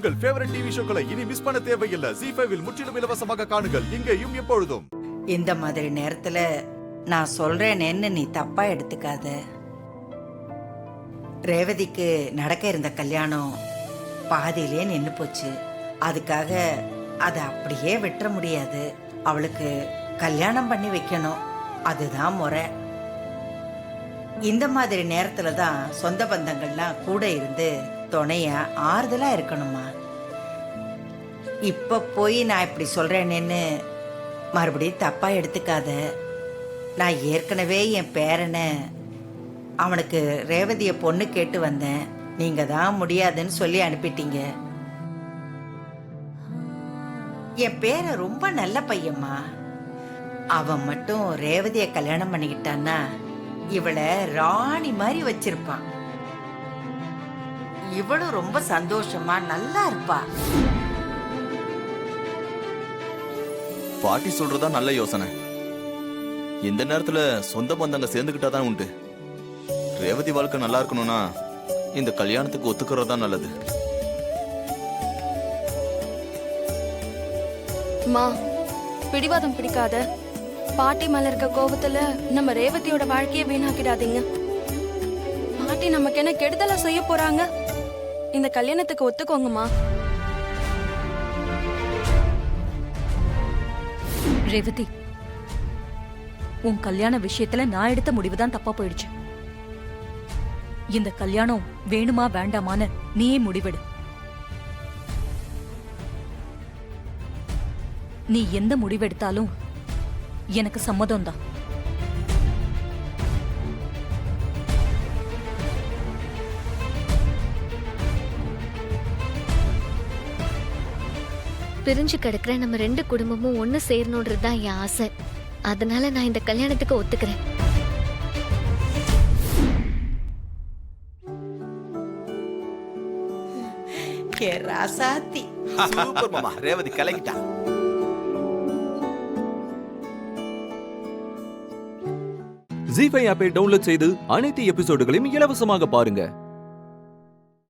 உங்கள் favourite TV ஷோக்களை இனி miss பண்ண தேவையில்லை. ஜீ5 இல் முற்றிலும் இலவசமாக காணுங்கள், இங்கேயும் எப்பொழுதும். இந்த மாதிரி நேரத்துல நான் சொல்றேன்னு நீ தப்பா எடுத்துக்காத. ரேவதிக்கு நடக்க இருந்த கல்யாணம் பாதியிலே நின்னு போச்சு. அதுக்காக அதை அப்படியே விட்டுற முடியாது. அவளுக்கு கல்யாணம் பண்ணி வைக்கணும், அதுதான் முறை. இந்த மாதிரி நேரத்துல தான் சொந்த பந்தங்கள்லாம் கூட இருந்து துணையா ஆறுதலா இருக்கணுமா. இப்ப போய் நான் இப்படி சொல்றேன்னு மறுபடியும் தப்பா எடுத்துக்காத. நான் ஏற்கனவே என் பேரனை அவனுக்கு ரேவதிய பொண்ணு கேட்டு வந்தேன். நீங்க தான் முடியாதுன்னு சொல்லி அனுப்பிட்டீங்க. என் பேர ரொம்ப நல்ல பையம்மா. அவன் மட்டும் ரேவதிய கல்யாணம் பண்ணிக்கிட்டான்னா இவளை ராணி மாதிரி வச்சிருப்பான். இவளும் ரொம்ப சந்தோஷமா நல்லா இருப்பா. பாட்டி சொல்றதா நல்ல யோசனை. இந்த நேரத்துல சொந்த பந்தங்க சேர்ந்துகிட்டாதான் உண்டு. ரேவதி வாழ்க்கை நல்லா இருக்கணும்னா இந்த கல்யாணத்துக்கு ஒத்துக்கிறதா நல்லது. மா, பிடிவாதம் பிடிக்காத. பாட்டி மேல இருக்க கோபத்துல நம்ம ரேவதியோட வாழ்க்கையை வீணாக்கிடாதீங்க. பாட்டி நமக்கு என்ன கெடுதலா செய்ய போறாங்க? இந்த கல்யாணத்துக்கு ஒத்துக்கோங்கம்மா. ரேவதி, உன் கல்யாண விஷயத்துல நான் எடுத்த முடிவுதான் தப்பா போயிடுச்சு. இந்த கல்யாணம் வேணுமா வேண்டாமான்னு நீயே முடிவெடு. நீ எந்த முடிவெடுத்தாலும் எனக்கு சம்மதம் தான். பிரிஞ்சு கிடக்குற நம்ம ரெண்டு குடும்பமும் ஒண்ணு சேரணும்ன்றது தான் என் ஆசை. அதனால நான் இந்த கல்யாணத்துக்கு ஒத்துக்கிறேன். ராசாத்தி சூப்பர் மாமா, ரேவதி கலக்கிட்டா. ஜீ5 ஆப்பை டவுன்லோட் செய்து அனைத்து எபிசோடுகளையும் இலவசமாக பாருங்க.